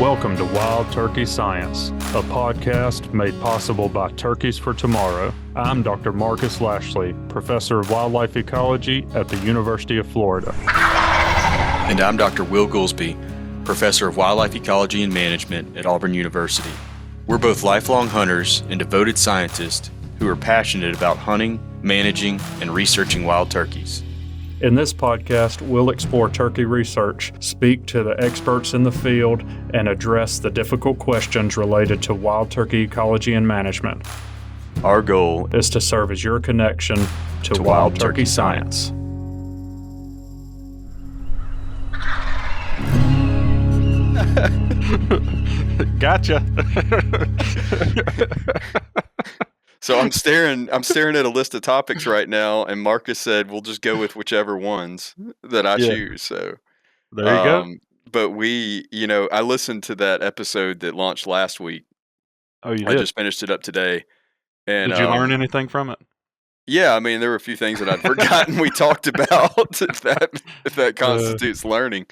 Welcome to Wild Turkey Science, a podcast made possible by Turkeys for Tomorrow. I'm Dr. Marcus Lashley, Professor of Wildlife Ecology at the University of Florida. And I'm Dr. Will Goolsby, Professor of Wildlife Ecology and Management at Auburn University. We're both lifelong hunters and devoted scientists who are passionate about hunting, managing, and researching wild turkeys. In this podcast, we'll explore turkey research, speak to the experts in the field, and address the difficult questions related to wild turkey ecology and management. Our goal is to serve as your connection to wild turkey science. Gotcha. So I'm staring at a list of topics right now, and Marcus said we'll just go with whichever ones that I choose. So there you go. But I listened to that episode that launched last week. Oh, you did? I just finished it up today. And did you learn anything from it? Yeah, I mean, there were a few things that I'd forgotten we talked about, if that constitutes learning.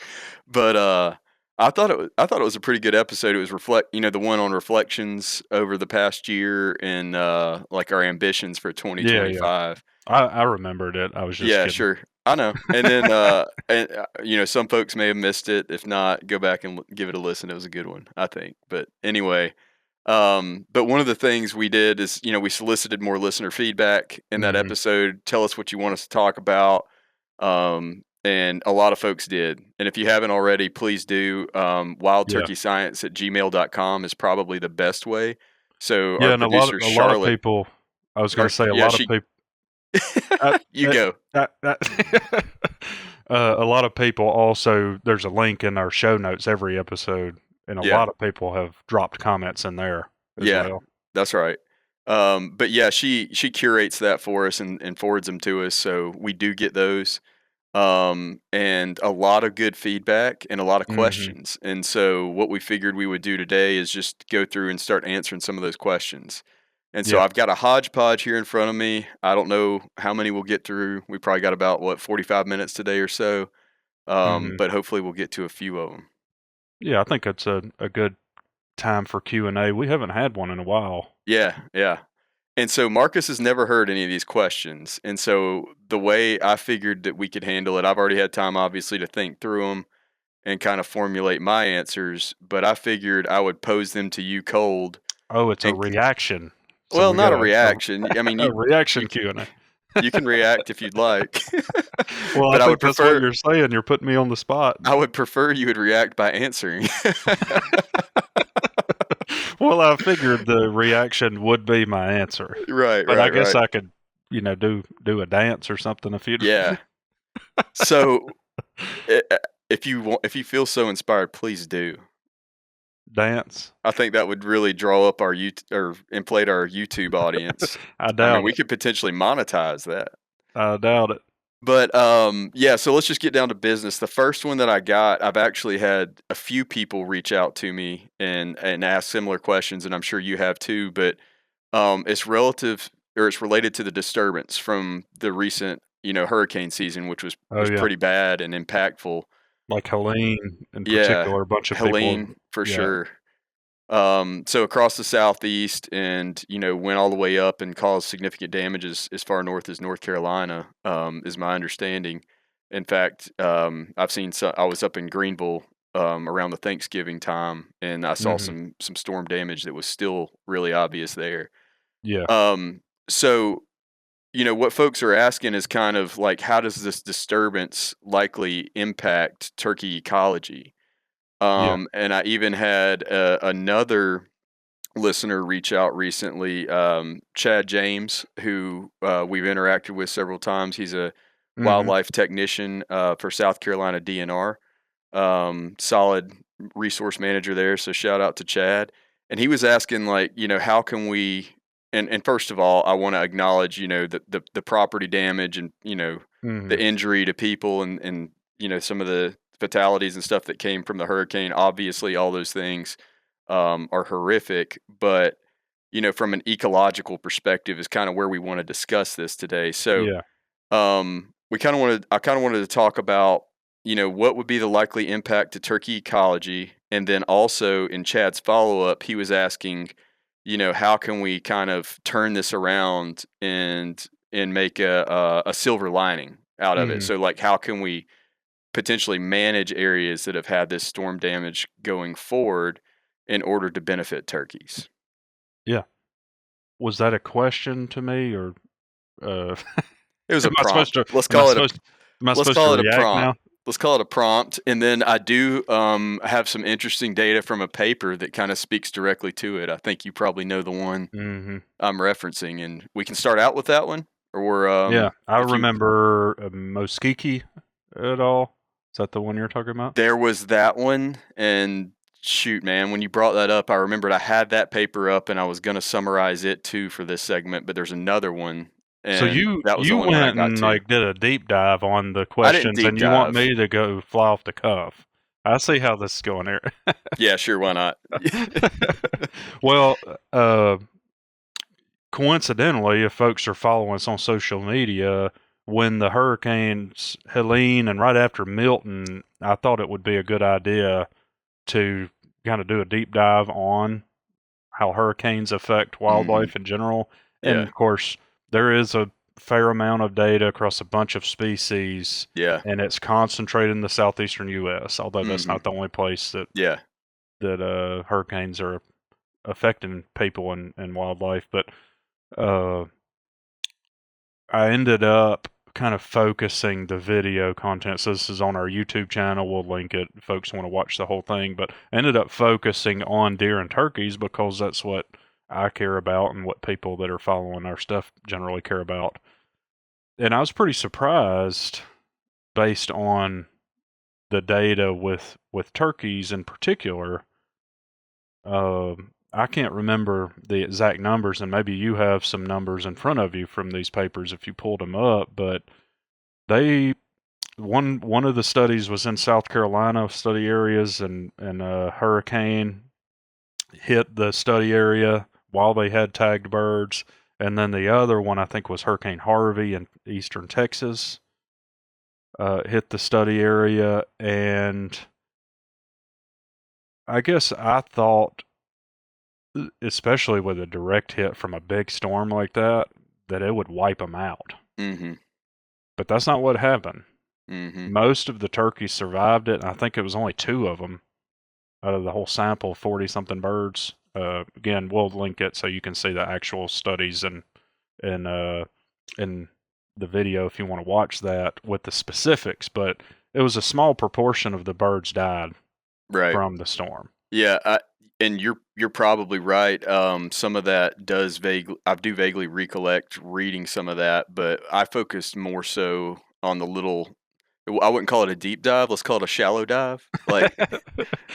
But I thought it was a pretty good episode. It was the one on reflections over the past year and like our ambitions for 2025. Yeah. I remembered it. I was just kidding. Sure. I know. And then some folks may have missed it. If not, go back and give it a listen. It was a good one, I think. But anyway, but one of the things we did is, we solicited more listener feedback in that episode. Tell us what you want us to talk about. And a lot of folks did. And if you haven't already, please do. wildturkeyscience@gmail.com is probably the best way. So our producer, a lot of people, I was going to say a lot of people. A lot of people also, there's a link in our show notes every episode, and a lot of people have dropped comments in there as well. That's right. But yeah, she curates that for us and forwards them to us, so we do get those. And a lot of good feedback and a lot of questions. And so what we figured we would do today is just go through and start answering some of those questions. And so I've got a hodgepodge here in front of me. I don't know how many we'll get through. We probably got about 45 minutes today or so. But hopefully we'll get to a few of them. Yeah, I think it's a good time for Q&A. We haven't had one in a while. Yeah. And so Marcus has never heard any of these questions. And so the way I figured that we could handle it, I've already had time, obviously, to think through them and kind of formulate my answers. But I figured I would pose them to you cold. Oh, it's a reaction. So well, not a reaction. I mean, a reaction Q&A. You can react if you'd like. Well, but I would prefer, that's what you're saying. You're putting me on the spot. I would prefer you would react by answering. Well, I figured the reaction would be my answer. Right, but I guess I could, do a dance or something if you. Yeah. So, if you feel so inspired, please do dance. I think that would really draw up or inflate our YouTube audience. I doubt we could potentially monetize that. I doubt it. But so let's just get down to business. The first one that I got, I've actually had a few people reach out to me and ask similar questions, and I'm sure you have too. But it's related to the disturbance from the recent hurricane season, which was pretty bad and impactful. Like Helene in particular, a bunch of Helene people. For sure. So across the southeast and, went all the way up and caused significant damages as far north as North Carolina, is my understanding. In fact, I've seen I was up in Greenville around the Thanksgiving time, and I saw some storm damage that was still really obvious there. Yeah. So, what folks are asking is kind of like, how does this disturbance likely impact turkey ecology? And I even had another listener reach out recently, Chad James, who we've interacted with several times. He's a wildlife technician for South Carolina DNR, solid resource manager there. So shout out to Chad. And he was asking, how can we? And first of all, I want to acknowledge, the property damage and the injury to people and some of the fatalities and stuff that came from the hurricane. Obviously, all those things are horrific, but from an ecological perspective is kind of where we want to discuss this today. So I kind of wanted to talk about what would be the likely impact to turkey ecology? And then also in Chad's follow-up, he was asking, how can we kind of turn this around and make a silver lining out of it? Mm, So like, how can we potentially manage areas that have had this storm damage going forward in order to benefit turkeys? yeah. Was that a question to me, or uh, It was a am I supposed prompt. to Let's am I call it a supposed am I let's supposed to call it a react prompt. now? Let's call it a prompt. And then I do have some interesting data from a paper that kind of speaks directly to it. I think you probably know the one Mhm. I'm referencing, and we can start out with that one, or Yeah, I if you remember, Moskiki at all. Is that the one you're talking about? there was that one, and shoot, man, when you brought that up, I remembered I had that paper up and I was going to summarize it too for this segment, but there's another one, So and you that was the you only one I went got and, to. like, did a deep dive on the I didn't questions, deep and you want dive. me to go fly off the cuff. I see how this is going here. Yeah, sure, why not? Well, uh, coincidentally, if folks are following us on social media, when the hurricanes Helene and right after Milton, I thought it would be a good idea to kind of do a deep dive on how hurricanes affect Hmm. wildlife in general. And Yeah, of course, there is a fair amount of data across a bunch of species, yeah. and it's concentrated in the southeastern U.S., although that's Hmm. not the only place Yeah. that hurricanes are affecting people and wildlife. But uh, I ended up kind of focusing the video content. So this is on our YouTube channel. We'll link it if folks want to watch the whole thing. But I ended up focusing on deer and turkeys because that's what I care about and what people that are following our stuff generally care about. And I was pretty surprised based on the data with turkeys in particular. I can't remember the exact numbers, and maybe you have some numbers in front of you from these papers if you pulled them up, but they one of the studies was in South Carolina study areas, and a hurricane hit the study area while they had tagged birds, and then the other one I think was Hurricane Harvey in eastern Texas, hit the study area, and I guess I thought, especially with a direct hit from a big storm like that, that it would wipe them out. Hmm. But that's not what happened. Hmm. Most of the turkeys survived it, and I think it was only two of them out of the whole sample, 40 something birds. Again, we'll link it so you can see the actual studies and in the video if you want to watch that with the specifics. But it was a small proportion of the birds died Right. from the storm. Yeah, and you're probably right. Some of that does vaguely. I do vaguely recollect reading some of that, but I focused more so on the little. I wouldn't call it a deep dive. Let's call it a shallow dive. Like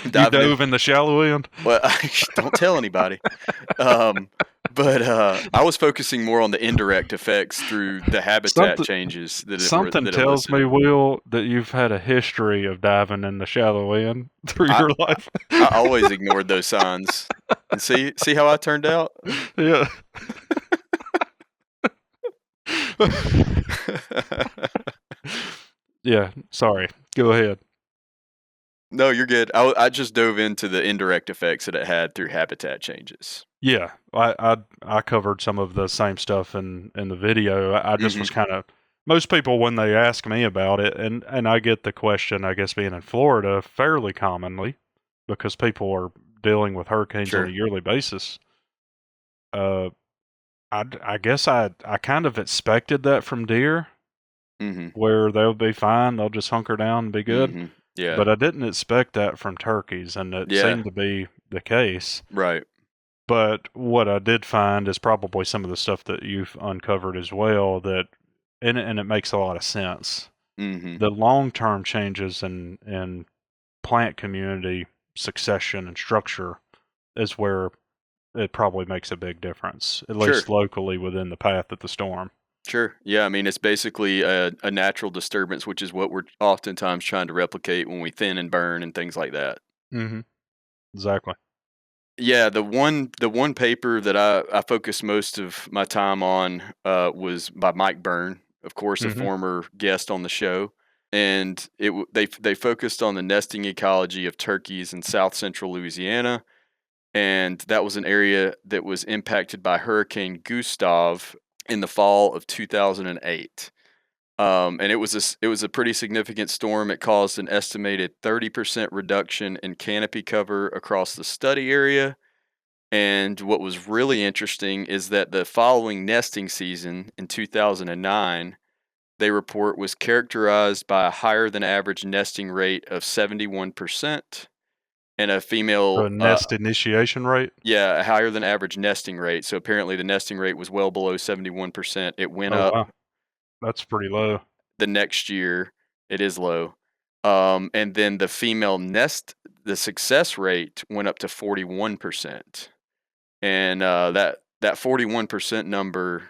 You diving in. dove in the shallow end. Well, don't tell anybody. Um, but I was focusing more on the indirect effects through the habitat Something changes something that it tells me, elicited. Will, that you've had a history of diving in the shallow end through I your life. I always ignored those signs, and see how I turned out. Yeah. Yeah, sorry. Go ahead. No, you're good. I just dove into the indirect effects that it had through habitat changes. Yeah, I covered some of the same stuff in the video. I just Mhm. was kind of, most people when they ask me about it, and I get the question, I guess being in Florida fairly commonly because people are dealing with hurricanes on a Sure. yearly basis. Uh, I guess I kind of expected that from deer, Mhm. where they'll be fine, they'll just hunker down and be good. Mhm. Yeah. But I didn't expect that from turkeys, and it Yeah. seemed to be the case. Right. But what I did find is probably some of the stuff that you've uncovered as well, that and it makes a lot of sense. Mhm. The long-term changes in plant community succession and structure is where it probably makes a big difference, at least Sure. locally within the path of the storm. Sure. Yeah. I mean, it's basically a natural disturbance, which is what we're oftentimes trying to replicate when we thin and burn and things like that. Mhm. Exactly. Yeah, the one paper that I focused most of my time on was by Mike Byrne, of course, a Mhm. former guest on the show. and they focused on the nesting ecology of turkeys in south central Louisiana, and that was an area that was impacted by Hurricane Gustav in the fall of 2008. And it was a pretty significant storm. It caused an estimated 30% reduction in canopy cover across the study area. And what was really interesting is that the following nesting season in 2009, they report was characterized by a higher than average nesting rate of 71% and a female, The nest initiation rate? yeah, a higher than average nesting rate. So apparently the nesting rate was well below 71%. It went Oh, up wow. That's pretty low. the next year. It is low. And then the success rate went up to 41%. And that 41% number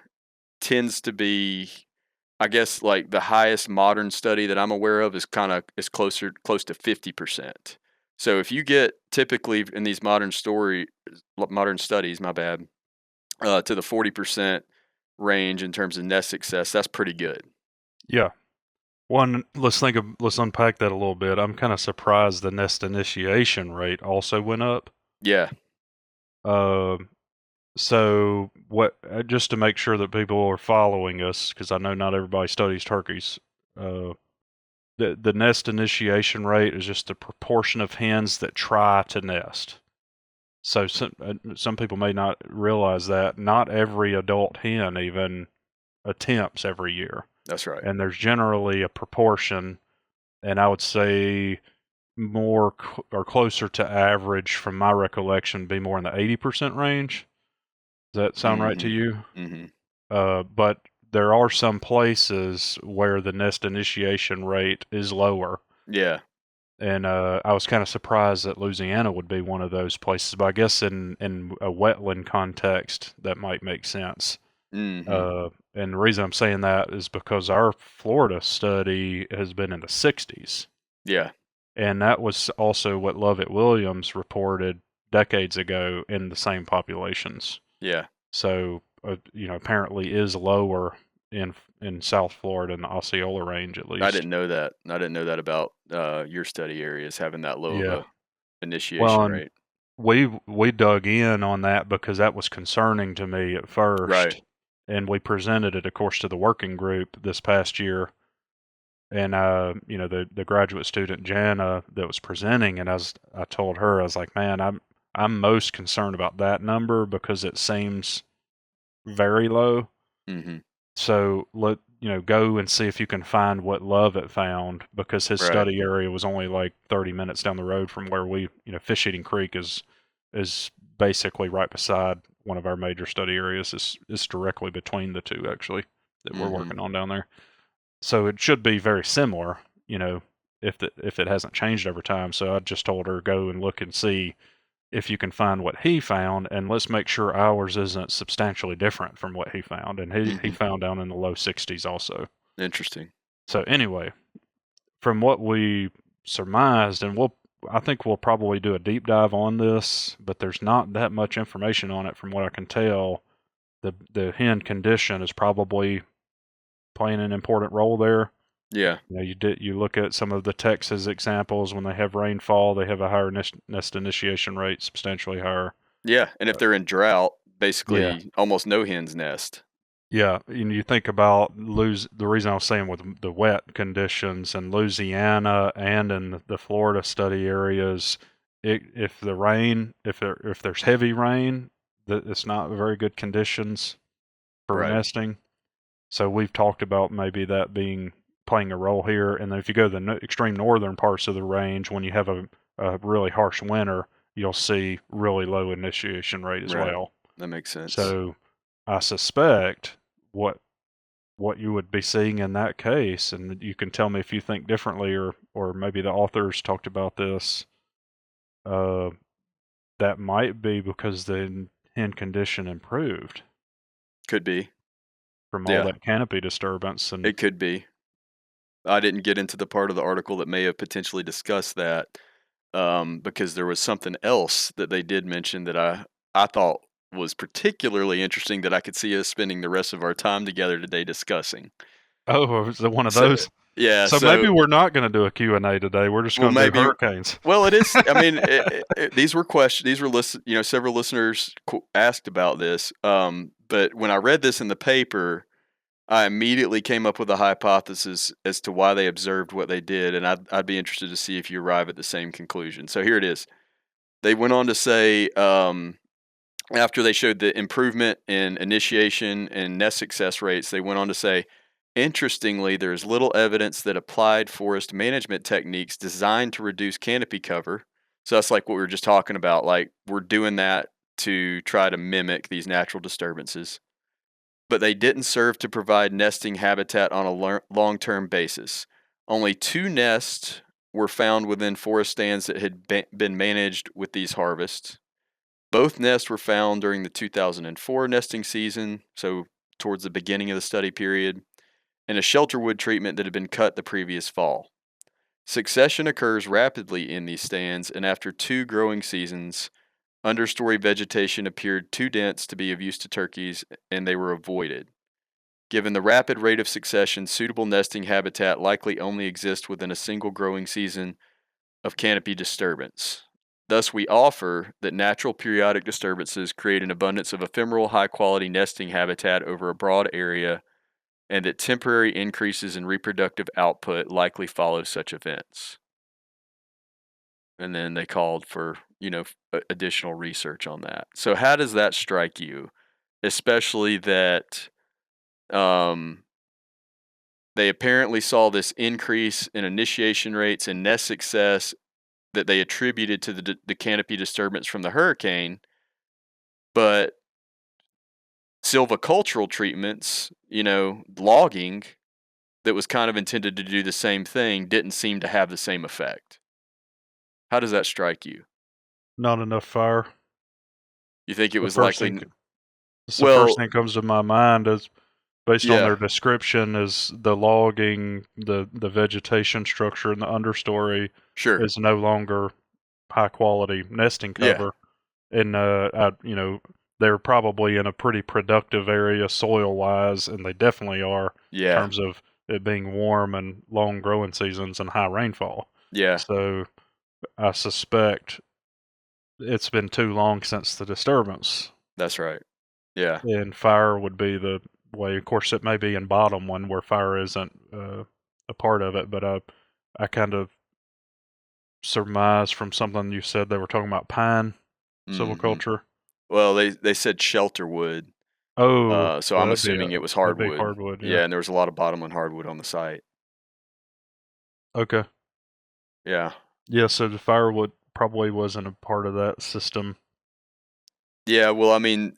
tends to be, I guess, like the highest modern study that I'm aware of is close to 50%. So if you get typically in these modern studies, my bad, to the 40% range in terms of nest success, that's pretty good. Yeah. Let's unpack that a little bit. I'm kind of surprised the nest initiation rate also went up. Yeah. Um, so just to make sure that people are following us, because I know not everybody studies turkeys. Uh, the nest initiation rate is just the proportion of hens that try to nest. So some people may not realize that not every adult hen even attempts every year, That's right. and there's generally a proportion, and I would say more or closer to average from my recollection, be more in the 80% range. Does that sound right to Mhm. you? Mhm. But there are some places where the nest initiation rate is lower. Yeah. And I was kind of surprised that Louisiana would be one of those places, but I guess in a wetland context, that might make sense. Mhm. And the reason I'm saying that is because our Florida study has been in the 60s. Yeah. And that was also what Lovett Williams reported decades ago in the same populations. Yeah. So, apparently is lower in South Florida in the Osceola range at I least. didn't know that. I didn't know that about your study areas having that low of Yeah. a initiation Well, and rate. we dug in on that because that was concerning to me at Right. first, and we presented it, of course, to the working group this past year. And the graduate student Jana that was presenting, and I told her, I was like, man, I'm most concerned about that number because it seems very low. Mhm. So go and see if you can find what Lovett found, because his Right. study area was only like 30 minutes down the road from where Fish Eating Creek is basically right beside one of our major study areas. It's directly between the two actually that we're Mhm. working on down there. So it should be very similar, if it hasn't changed over time. So I just told her go and look and see if you can find what he found, and let's make sure ours isn't substantially different from what he found. And he Mhm. found down in the low 60s also. Interesting. So anyway, from what we surmised, and I think we'll probably do a deep dive on this, but there's not that much information on it from what I can tell. The hen condition is probably playing an important role there. Yeah. You look at some of the Texas examples when they have rainfall, they have a higher nest initiation rate, substantially higher. Yeah, and if they're in drought, Yeah. basically almost no hen's nest. Yeah, and you think about the reason I was saying with the wet conditions in Louisiana and in the Florida study areas, if the rain, if there's heavy rain, that it's not very good conditions for Right. nesting. So we've talked about maybe that being playing a role here. And then if you go to the extreme northern parts of the range, when you have a really harsh winter, you'll see really low initiation rate as Right. well. That makes sense. So I suspect what what you would be seeing in that case, and you can tell me if you think differently, or maybe the authors talked about this. Uh, that might be because the hen condition improved Could be. from all Yeah, that canopy disturbance, and it could be. I didn't get into the part of the article that may have potentially discussed that, because there was something else that they did mention that I thought was particularly interesting that I could see us spending the rest of our time together today discussing. Oh, is it one of So those? yeah, So maybe so we're not going to do a Q&A today. We're just well, going to do maybe. hurricanes. Well, it is. I mean, these were questions. These were several listeners asked about this. But when I read this in the paper, I immediately came up with a hypothesis as to why they observed what they did, and I'd be interested to see if you arrive at the same conclusion. So here it is. They went on to say, after they showed the improvement in initiation and nest success rates, they went on to say, interestingly, there is little evidence that applied forest management techniques designed to reduce canopy cover. So that's like what we were just talking about. Like we're doing that to try to mimic these natural disturbances. But they didn't serve to provide nesting habitat on a long term basis. Only 2 nests were found within forest stands that had been managed with these harvests. Both nests were found during the 2004 nesting season, so towards the beginning of the study period, and a shelterwood treatment that had been cut the previous fall. Succession occurs rapidly in these stands, and after 2 growing seasons, understory vegetation appeared too dense to be of use to turkeys, and they were avoided. Given the rapid rate of succession, suitable nesting habitat likely only exists within a single growing season of canopy disturbance. Thus, we offer that natural periodic disturbances create an abundance of ephemeral, high quality nesting habitat over a broad area, and that temporary increases in reproductive output likely follow such events. And then they called for, additional research on that. So, how does that strike you? Especially that um, they apparently saw this increase in initiation rates and nest success that they attributed to the canopy disturbance from the hurricane, but silvicultural treatments, logging that was kind of intended to do the same thing didn't seem to have the same effect. How does that strike you? Not enough fire. You think it The was first thing likely? It's the first Well, thing that comes to my mind is based on yeah, their description is the logging, the vegetation structure in the understory sure. is no longer high quality nesting Yeah, cover. And they're probably in a pretty productive area soil wise, and they definitely are in yeah, terms of it being warm and long growing seasons and high rainfall. yeah, So I suspect it's been too long since the disturbance, that's right. Yeah, and fire would be the way. Of course, it may be in bottom one where fire isn't a part of it, but I kind of surmise from something you said they were talking about pine hmm. silviculture. Well, they said shelter wood, Oh, so well, I'm assuming it was that'd be hardwood. hardwood, yeah. Yeah, and there was a lot of bottomland hardwood on the site. Okay. Yeah. Yeah, so the firewood probably wasn't a part of that system. Yeah, well, I mean,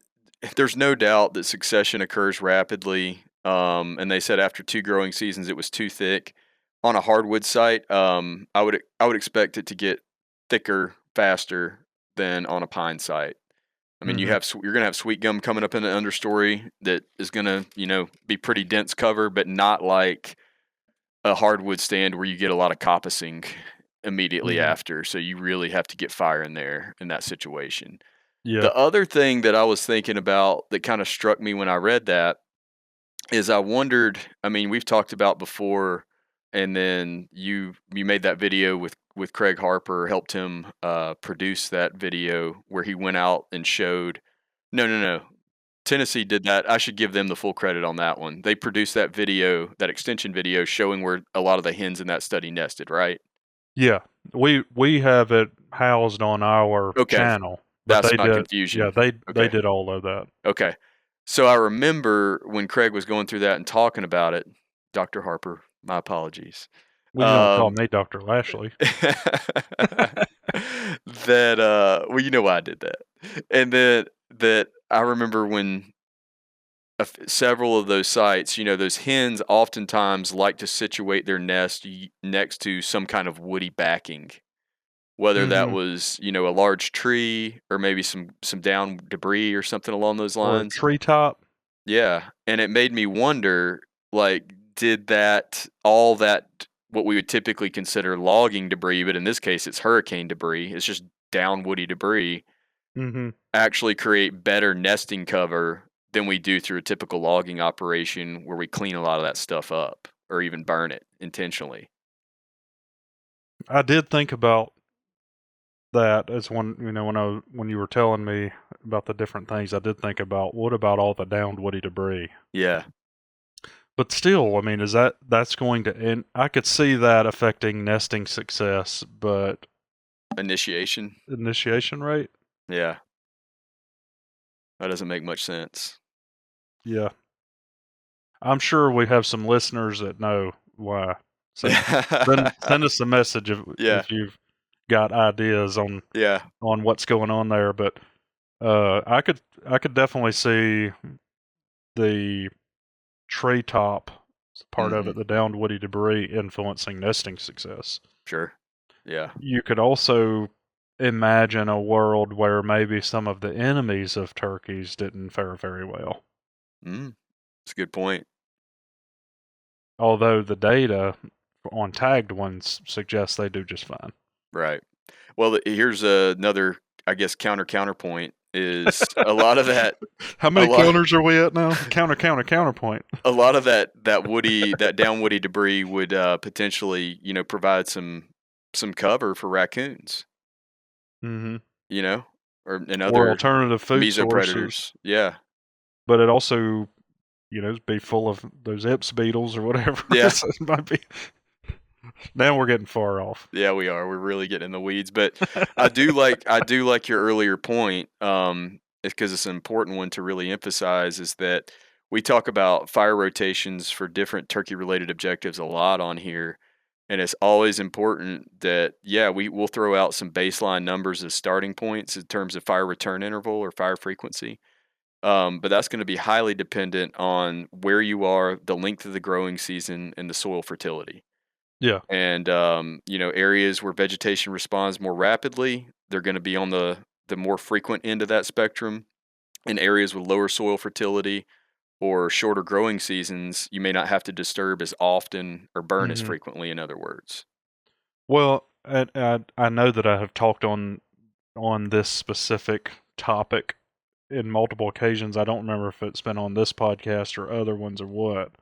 there's no doubt that succession occurs rapidly. And they said after 2 growing seasons, it was too thick. On a hardwood site, I would expect it to get thicker faster than on a pine site. I mean, Mhm. you're gonna have sweet gum coming up in the understory that is gonna, be pretty dense cover, but not like a hardwood stand where you get a lot of coppicing immediately Mhm. after. So you really have to get fire in there in that situation. Yeah. The other thing that I was thinking about that kind of struck me when I read that is I wondered, I mean, we've talked about before, and then you made that video with Craig Harper, helped him produce that video where he went out and showed. No, no, no. Tennessee did that. I should give them the full credit on that one. They produced that video, that extension video showing where a lot of the hens in that study nested, right? Yeah. We have it housed on our Okay, channel, but that's they my did yeah, confusion. they Okay. did all of that. Okay. So I remember when Craig was going through that and talking about it, Dr. Harper, my apologies. Well, you don't call Um, me Dr. Lashley. that well, you know why I did that. And then that I remember when several of those sites, those hens oftentimes like to situate their nest next to some kind of woody backing, whether that Mhm. was, a large tree or maybe some down debris or something along those Or a lines. treetop. Yeah, and it made me wonder, like, did that all that what we would typically consider logging debris, but in this case, it's hurricane debris. It's just down woody debris. Mhm. Actually, create better nesting cover than we do through a typical logging operation where we clean a lot of that stuff up or even burn it intentionally. I did think about that as one, when you were telling me about the different things, I did think about what about all the downed woody debris? Yeah. But still, I mean, that's going to, and I could see that affecting nesting success, but Initiation. initiation rate? Yeah. That doesn't make much sense. Yeah. I'm sure we have some listeners that know why. Send us a message Yeah. if you've got ideas Yeah. on what's going on there. But I could definitely see the treetop part of Mhm. it, the downed woody debris, influencing nesting success. Sure. Yeah. You could also imagine a world where maybe some of the enemies of turkeys didn't fare very well. That's a good point. Although the data on tagged ones suggests they do just fine. Right. Well, here's another, I guess, counterpoint is a lot of that How a many lot counters are we at now? Counterpoint. a lot of that down woody debris would potentially, provide some cover for raccoons, Hmm. you know, and Or other alternative food sources, mesopredators. Yeah. but it also, be full of those Ips beetles or whatever. Yeah. It might be. Now we're getting far off. Yeah, we are. We're really getting in the weeds, but I do like your earlier point, because it's an important one to really emphasize is that we talk about fire rotations for different turkey related objectives a lot on here. And it's always important that, yeah, we'll throw out some baseline numbers as starting points in terms of fire return interval or fire frequency. But that's going to be highly dependent on where you are, the length of the growing season, and the soil fertility. Yeah. And areas where vegetation responds more rapidly, they're going to be on the more frequent end of that spectrum. In areas with lower soil fertility or shorter growing seasons, you may not have to disturb as often or burn as Hmm. frequently, in other words. Well, I know that I have talked on this specific topic in multiple occasions. I don't remember if it's been on this podcast or other ones or what.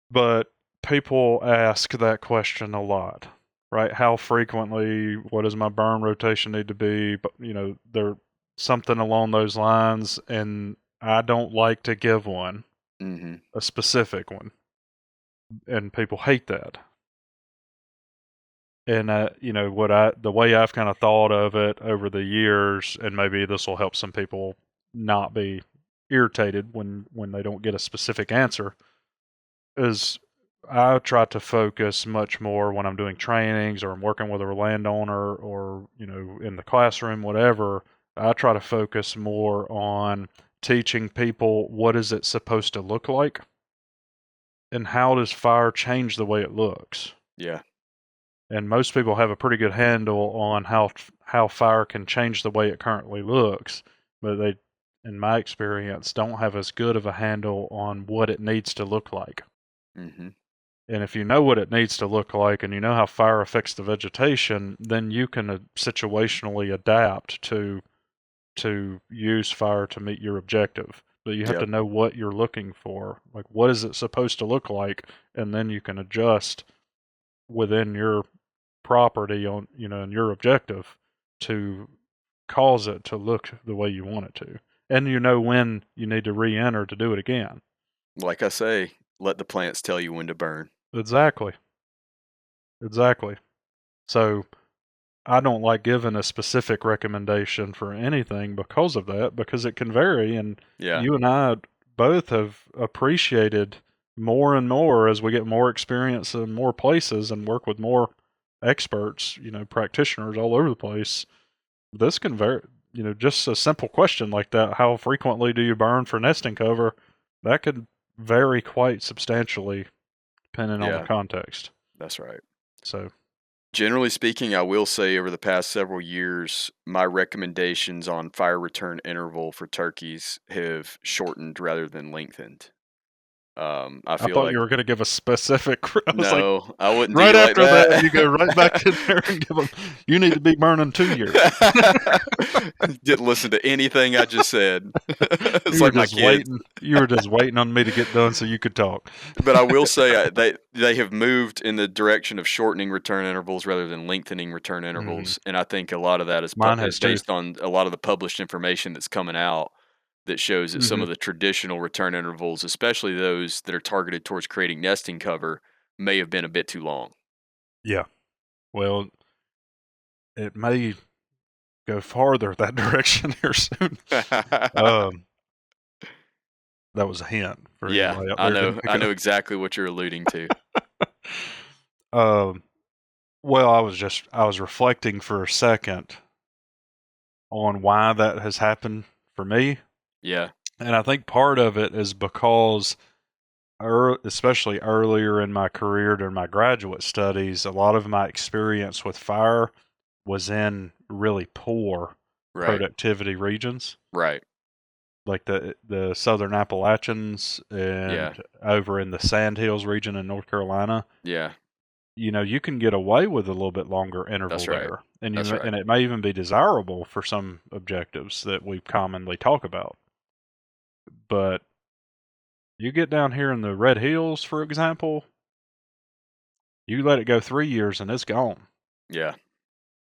But people ask that question a lot, right? How frequently? What does my burn rotation need to be? But they're something along those lines, and I don't like to give one, Hmm. a specific one, and people hate that. And the way I've kind of thought of it over the years, and maybe this will help some people not be irritated when they don't get a specific answer, is I try to focus much more when I'm doing trainings or I'm working with a landowner or, in the classroom, whatever. I try to focus more on teaching people what is it supposed to look like and how does fire change the way it looks. Yeah. And most people have a pretty good handle on how fire can change the way it currently looks, but they, in my experience, don't have as good of a handle on what it needs to look like. Hmm. And if you know what it needs to look like and you know how fire affects the vegetation, then you can situationally adapt to use fire to meet your objective. But you have to Yep. know what you're looking for. Like, what is it supposed to look like? And then you can adjust within your property and your objective to cause it to look the way you want it to. And you know when you need to re-enter to do it again. Like I say, let the plants tell you when to burn. Exactly. Exactly. So I don't like giving a specific recommendation for anything because of that, because it can vary. And Yeah. you and I both have appreciated more and more as we get more experience in more places and work with more experts, practitioners all over the place. This can vary, just a simple question like that. How frequently do you burn for nesting cover? That could vary quite substantially depending on the Yeah. context. That's right. So, Generally speaking, I will say over the past several years, my recommendations on fire return interval for turkeys have shortened rather than lengthened. I I feel thought like you were going to give a specific. I was like, no, I wouldn't do right you like after that, that. you go right back in there and give them. You need to be burning 2 years. Didn't listen to anything I just said. It's You were like my just kids. waiting. You were just waiting on me to get done so you could talk. But I will say they have moved in the direction of shortening return intervals rather than lengthening return Hmm. intervals, and I think a lot of that Mine is has too. based on a lot of the published information that's coming out that shows that some Hmm. of the traditional return intervals, especially those that are targeted towards creating nesting cover, may have been a bit too long. Yeah. Well, it may go farther that direction here soon. Um, that was a hint for Yeah, anybody out there who didn't pick I it know up. exactly what you're alluding to. Um, well, I was reflecting for a second on why that has happened for me, Yeah, and I think part of it is because, especially earlier in my career during my graduate studies, a lot of my experience with fire was in really poor right, productivity regions, right. like the Southern Appalachians Yeah, and over in the Sandhills region in North Carolina. yeah, You can get away with a little bit longer interval that's right. there, and That's right. and it may even be desirable for some objectives that we commonly talk about. But you get down here in the Red Hills, for example, you let it go 3 years and it's gone. Yeah,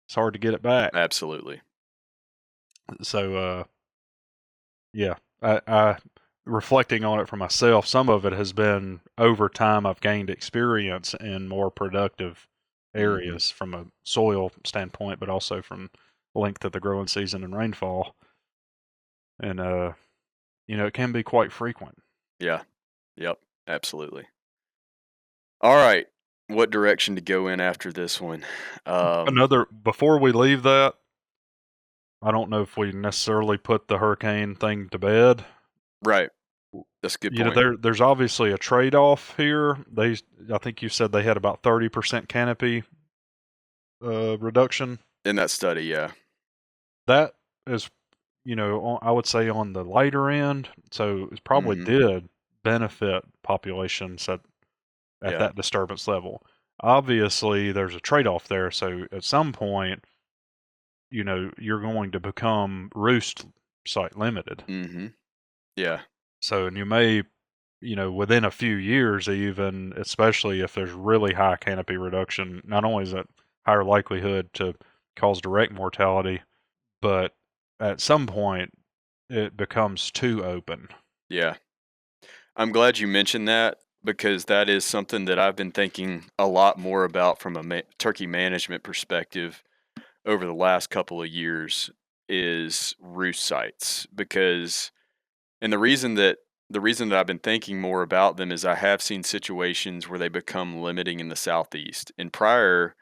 It's hard to get it back. absolutely. So, yeah, I reflecting on it for myself, some of it has been over time. I've gained experience in more productive Mhm. areas from a soil standpoint, but also from length of the growing season and rainfall. And it can be quite frequent. Yeah. Yep, absolutely. All right. What direction to go in after this one? Um, Another before we leave that, I don't know if we necessarily put the hurricane thing to bed. right. That's a good point. There's obviously a trade-off here. I think you said they had about 30% canopy reduction. In that study, yeah. That is, I would say on the lighter end. So it probably Mhm. did benefit populations at Yeah. that disturbance level. Obviously, there's a trade-off there. So at some point, you're going to become roost site limited. Mhm. Yeah. So, and you may, within a few years, even, especially if there's really high canopy reduction, not only is it higher likelihood to cause direct mortality, but at some point it becomes too open. Yeah. I'm glad you mentioned that because that is something that I've been thinking a lot more about from a turkey management perspective over the last couple of years is roost sites because and the reason that I've been thinking more about them is I have seen situations where they become limiting in the southeast. And prior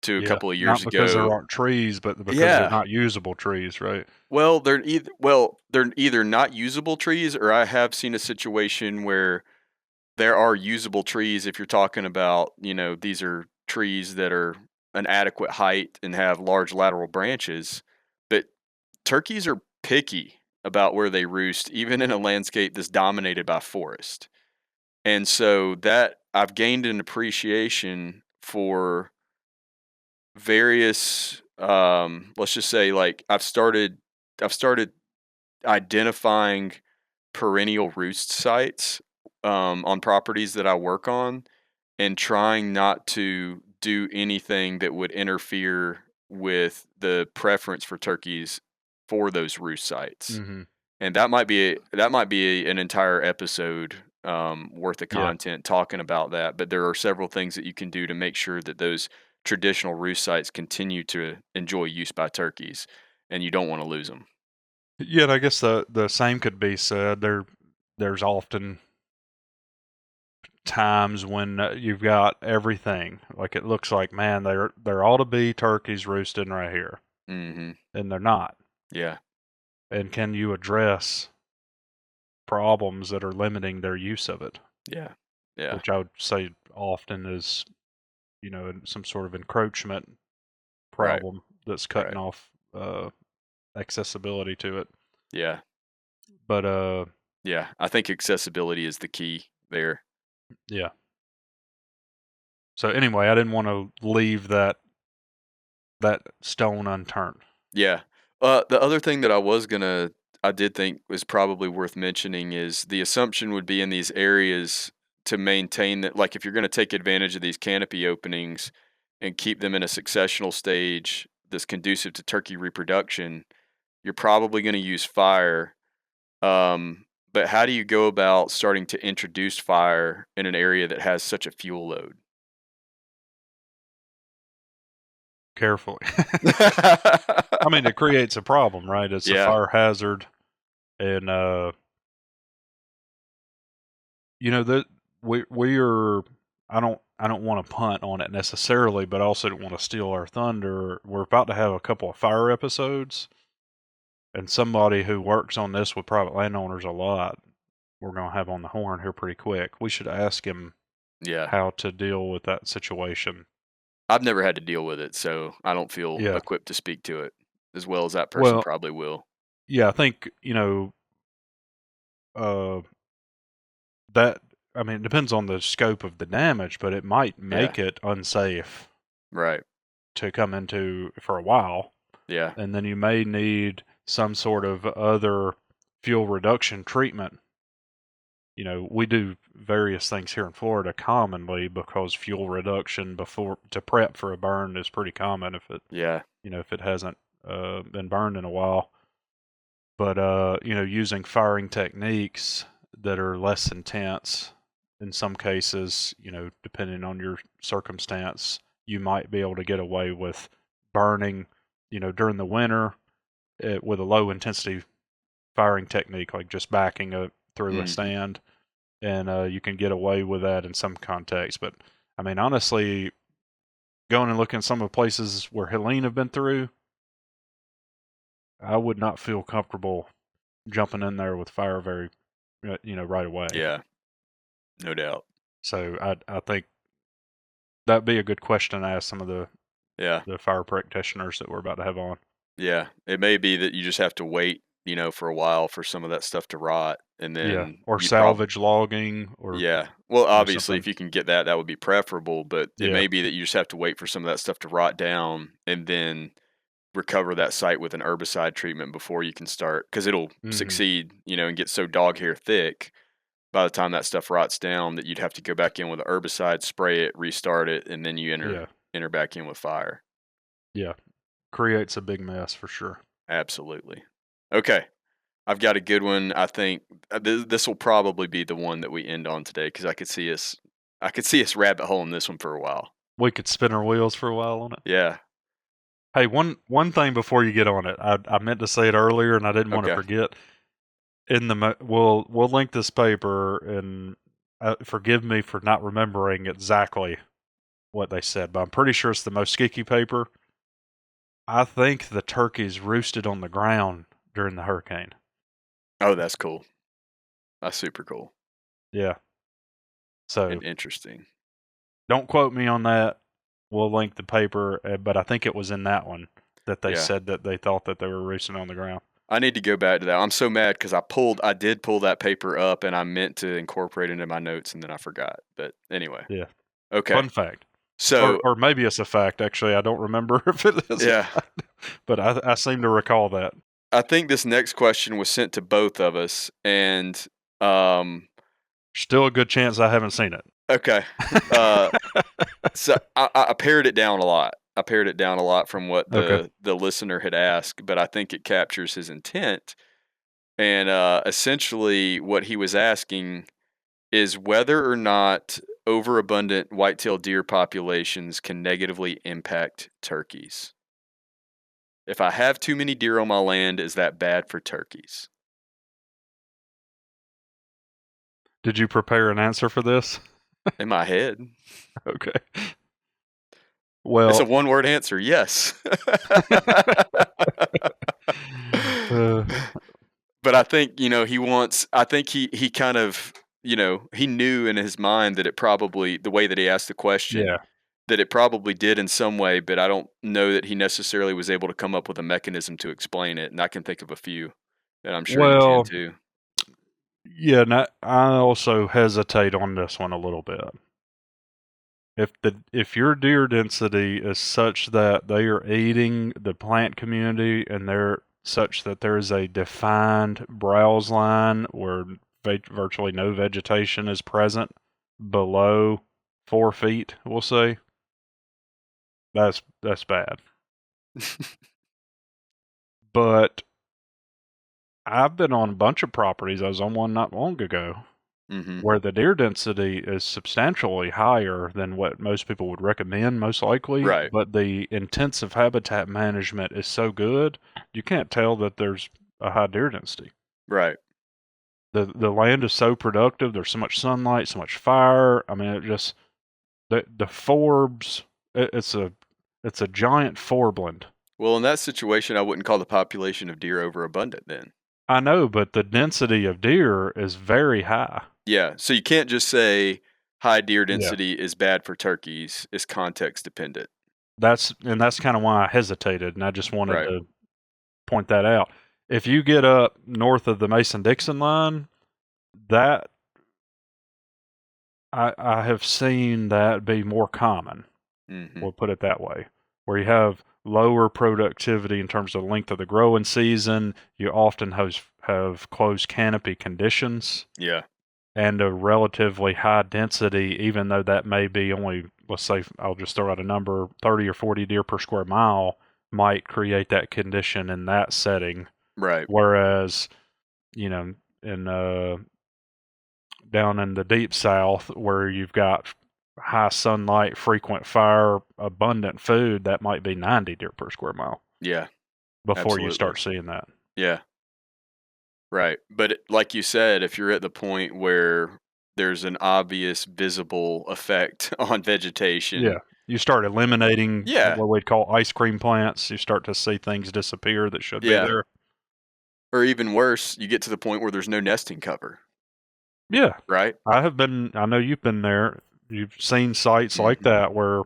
to a Yeah, couple of years not because there ago, aren't trees, but because they're yeah. not usable trees, right? They're either not usable trees or I have seen a situation where there are usable trees if you're talking about, these are trees that are an adequate height and have large lateral branches, but turkeys are picky about where they roost, even in a landscape that's dominated by forest. And so that I've gained an appreciation for various let's just say like I've started identifying perennial roost sites on properties that I work on and trying not to do anything that would interfere with the preference for turkeys for those roost sites. Hmm. And that might be an entire episode worth of Yeah. content talking about that. But there are several things that you can do to make sure that those traditional roost sites continue to enjoy use by turkeys, and you don't want to lose them. Yeah, and I guess the same could be said. There's often times when you've got everything. Like it looks like, man, there ought to be turkeys roosting right here, Hmm. and they're not. Yeah, And can you address problems that are limiting their use of it? yeah, yeah. Which I would say often is, some sort of encroachment Right, problem that's cutting right. off accessibility to it. Yeah, But yeah. I think accessibility is the key. there. Yeah. So anyway, I didn't want to leave that stone unturned. Yeah. The other thing that I did think was probably worth mentioning is the assumption would be in these areas to maintain that, like if you're going to take advantage of these canopy openings and keep them in a successional stage that's conducive to turkey reproduction, you're probably going to use fire. But how do you go about starting to introduce fire in an area that has such a fuel load? Carefully. I mean, it creates a problem, right? It's a Yeah, fire hazard, and that we're I don't want to punt on it necessarily, but I also don't want to steal our thunder. We're about to have a couple of fire episodes, and somebody who works on this with private landowners a lot, we're going to have on the horn here pretty quick. We should ask him yeah. how to deal with that situation. I've never had to deal with it, so I don't feel Yeah. equipped to speak to it as well as that person Well, probably will. yeah, I think, uh, that, I mean, it depends on the scope of the damage, but it might Yeah, make it unsafe right. to come into for a while. Yeah. And then you may need some sort of other fuel reduction treatment. We do various things here in Florida commonly because fuel reduction before to prep for a burn is pretty common Yeah. if it hasn't been burned in a while. But using firing techniques that are less intense in some cases, depending on your circumstance, you might be able to get away with burning, during the winter with a low intensity firing technique, like just backing through a Mhm. stand, and you can get away with that in some contexts. But I mean, honestly, going and looking at some of the places where Helene have been through, I would not feel comfortable jumping in there with fire right away. Yeah, no doubt. So I think that'd be a good question to ask some of Yeah. the fire practitioners that we're about to have on. Yeah. It may be that you just have to wait, for a while for some of that stuff to rot, and Yeah, then or you probably. salvage logging, or Yeah. Well, obviously, something. if you can get that, that would be preferable, but it Yeah. may be that you just have to wait for some of that stuff to rot down and then recover that site with an herbicide treatment before you can start, because it'll Hmm. succeed, and get so dog hair thick by the time that stuff rots down that you'd have to go back in with a herbicide, spray it, restart it, and then you Yeah. enter back in with fire. Yeah. Creates a big mess for sure. Absolutely. Okay. I've got a good one. I think this will probably be the one that we end on today because I could see us rabbit holing this one for a while. We could spin our wheels for a while on it. Yeah. Hey, one thing before you get on it, I meant to say it earlier and I didn't want to Okay. forget. We'll link this paper, and forgive me for not remembering exactly what they said, but I'm pretty sure it's the Moskiki paper. I think the turkeys roosted on the ground during the hurricane. Oh, that's cool. That's super cool Yeah. So and interesting. don't quote me on that. We'll link the paper, but I think it was in that one that they Yeah. said that they thought that they were roosting on the ground. I need to go back to that. I'm so mad because I did pull that paper up and I meant to incorporate it into my notes and then I forgot. But anyway. Yeah. Okay. Fun fact. So, Or maybe it's a fact. Actually, I don't remember if it is a yeah, fact, but I seem to recall that. I think this next question was sent to both of us. And, um, Still a good chance I haven't seen it. okay. Uh, So I pared it down a lot. I pared it down a lot from what Okay. the listener had asked, but I think it captures his intent. And essentially, what he was asking is whether or not overabundant white-tailed deer populations can negatively impact turkeys. If I have too many deer on my land, is that bad for turkeys? Did you prepare an answer for this? In my head, Okay. it's a Well, one-word answer. Yes. uh, But I think, I think he kind of, he knew in his mind that it probably, the way that he asked the question, yeah. that it probably did in some way, but I don't know that he necessarily was able to come up with a mechanism to explain it. And I can think of a few, and I'm sure you can Well, too. Yeah, I also hesitate on this one a little bit. If your deer density is such that they are eating the plant community and they're such that there is a defined browse line where virtually no vegetation is present below 4 feet, we'll say, that's bad. But I've been on a bunch of properties. I was on one not long ago Mm-hmm. where the deer density is substantially higher than what most people would recommend, most likely, Right. but the intensive habitat management is so good, you can't tell that there's a high deer density. Right. The land is so productive, there's so much sunlight, so much fire. I mean, it just the forbs, it's a giant forbland. Well, in that situation, I wouldn't call the population of deer overabundant then. I know, but the density of deer is very high. Yeah. So you can't just say high deer Yeah. density is bad for turkeys. It's context dependent. That's kind of why I hesitated, and I just wanted Right. to point that out. If you get up north of the Mason-Dixon line, that I have seen that be more common. Mm-hmm. We'll put it that way, where you have lower productivity in terms of length of the growing season. You often have closed canopy conditions Yeah. and a relatively high density, even though that may be only, let's say, I'll just throw out a number, 30 or 40 deer per square mile might create that condition in that setting. Right. Whereas, you know, in down in the deep south where you've got high sunlight, frequent fire, abundant food, that might be 90 deer per square mile Yeah. before you Absolutely. start seeing that. Yeah. Right. But like you said, if you're at the point where there's an obvious visible effect on Yeah. vegetation, You start eliminating yeah. what we'd call ice cream plants. You start to see things disappear that should be Yeah. there. Or even worse, you get to the point where there's no nesting cover, Yeah. right? I know you've been there. You've seen sites like Hmm. that where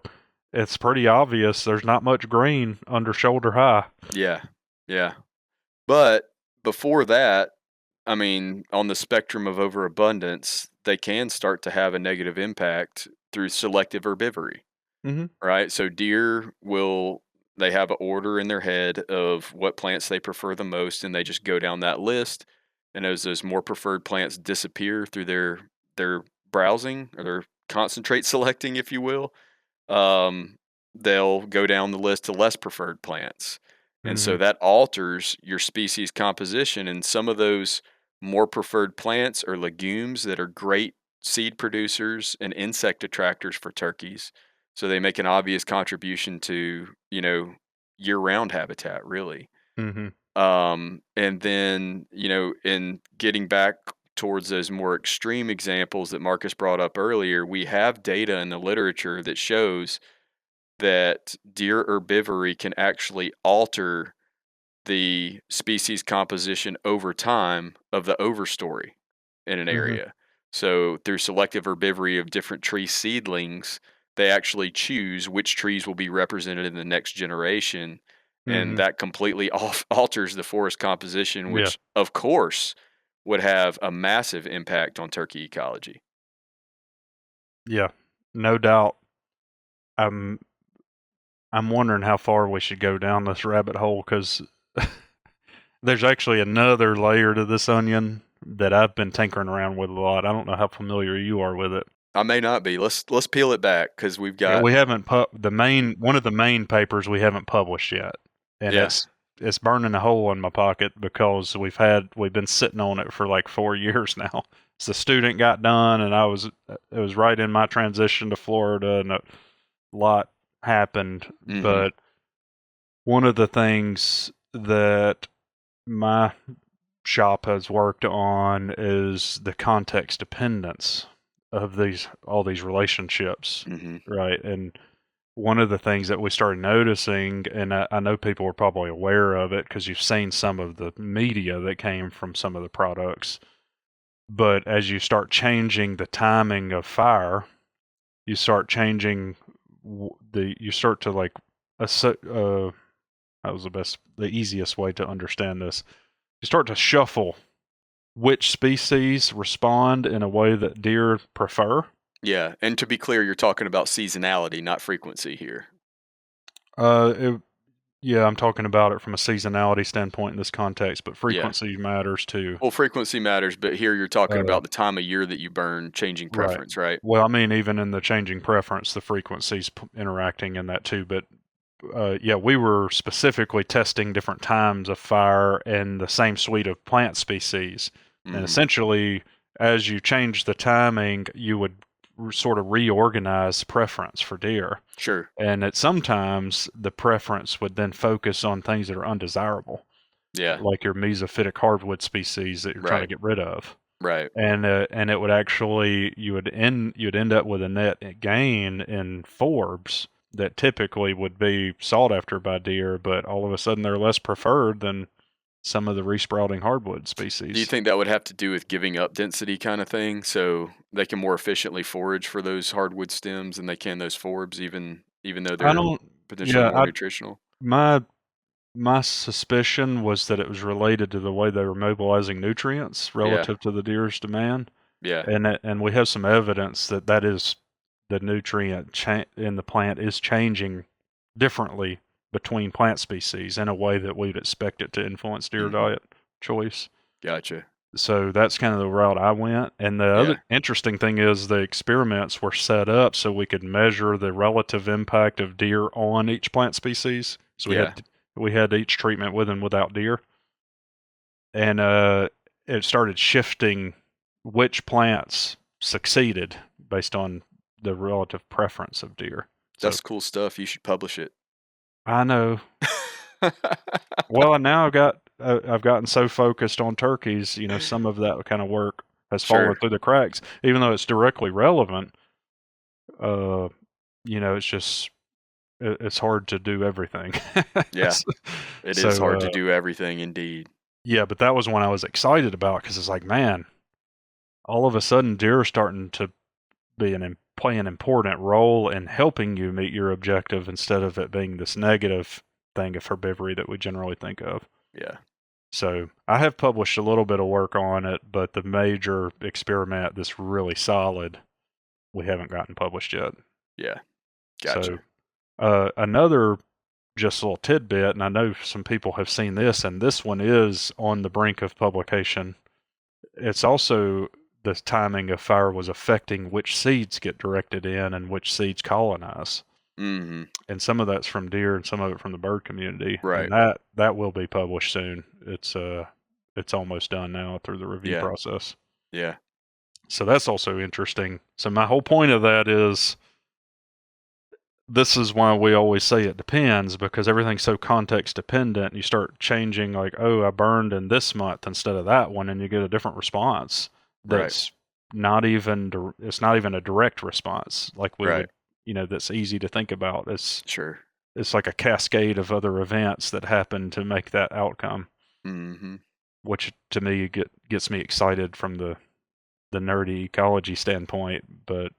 it's pretty obvious there's not much green under shoulder high. Yeah. Yeah. But before that, I mean, on the spectrum of overabundance, they can start to have a negative impact through selective herbivory, Hmm. right? So deer will they have an order in their head of what plants they prefer the most, and they just go down that list. And as those more preferred plants disappear through their browsing or their concentrate selecting, if you will, um, they'll go down the list to less preferred plants. And so Hmm. that alters your species composition. And some of those more preferred plants are legumes that are great seed producers and insect attractors for turkeys. So they make an obvious contribution to, year round habitat, really. Hmm. And then, in getting back towards those more extreme examples that Marcus brought up earlier, we have data in the literature that shows that deer herbivory can actually alter the species composition over time of the overstory in an Hmm. area. So, through selective herbivory of different tree seedlings, they actually choose which trees will be represented in the next generation. And Hmm. that completely alters the forest composition, Yeah. which, of course, would have a massive impact on turkey ecology. Yeah. No doubt. I'm I'm wondering how far we should go down this rabbit hole because there's actually another layer to this onion that I've been tinkering around with a lot. I don't know how familiar you are with it. I may not be. Let's peel it back because we've Yeah, got we haven't the main one of the main papers we haven't published yet, and yeah. it's burning a hole in my pocket because we've been sitting on it for like 4 years now. So the student got done, and it was right in my transition to Florida, and a lot happened. Mhm. But one of the things that my shop has worked on is the context dependence of all these relationships, Mhm. right? And one of the things that we started noticing, and I know people are probably aware of it because you've seen some of the media that came from some of the products, but as you start changing the timing of fire, you start changing you start to like, that was the easiest way to understand this. You start to shuffle which species respond in a way that deer prefer. Yeah, and to be clear, you're talking about seasonality, not frequency here. Uh, it, yeah, I'm talking about it from a seasonality standpoint in this context, but Yeah. frequency matters too. Well, frequency matters, but here you're talking Uh, about the time of year that you burn changing right. preference, right? Well, I mean, even in the changing preference, the frequency's interacting in that too. But yeah, we were specifically testing different times of fire in the same suite of plant species. And Mhm. essentially, as you change the timing, you would sort of reorganize preference for deer. Sure. And at sometimes the preference would then focus on things that are undesirable, Yeah. like your mesophytic hardwood species that you're trying to Right. get rid of. Right. And it would actually you'd end up with a net gain in forbs that typically would be sought after by deer, but all of a sudden they're less preferred than some of the resprouting hardwood Do you species. think that would have to do with giving up density kind of thing, so they can more efficiently forage for those hardwood stems than they can those forbs, even though I they're don't. potentially Yeah, more nutritional? my my suspicion was that it was related to the way they were mobilizing nutrients Yeah. relative to the deer's demand, Yeah. and we have some evidence that that is the nutrient in the plant is changing differently between plant species in a way that we'd expect it to influence deer Mhm. diet choice. Gotcha. So that's kind of the route I went. And the Yeah. other interesting thing is the experiments were set up so we could measure the relative impact of deer on each plant species. So Yeah. we had each treatment with and without deer, and it started shifting which plants succeeded based on the relative preference of deer. So That's cool stuff, you should publish it. I know. Well, now I've gotten so focused on turkeys, you know, some of that kind of work has fallen Sure. through the cracks, even though it's directly relevant. Uh, you know, it's just it's hard to do everything. Yeah. It is So hard to do everything indeed. yeah, but that was one I was excited about because it's like, man, all of a sudden deer are starting to play an important role in helping you meet your objective instead of it being this negative thing of herbivory that we generally think of. Yeah. So I have published a little bit of work on it, but the major experiment that's really solid, we haven't gotten published yet. Yeah. So Gotcha. another just little tidbit, and I know some people have seen this, and this one is on the brink of publication. It's also the timing of fire was affecting which seeds get directed in and which seeds colonize. Mhm. And some of that's from deer and some of it from the bird community. And Right. that will be published soon. It's almost done now through the review Yeah. process. Yeah. So that's also interesting. So my whole point of that is this is why we always say it depends because everything's so context dependent. You start changing like, oh, I burned in this month instead of that one, and you get a different response. Right. That's not even it's not even a direct response like we Right. would, you know, that's easy to think about. Sure. It's like a cascade of other events that happen to make that outcome, Mhm. which to me gets me excited from the nerdy ecology standpoint, but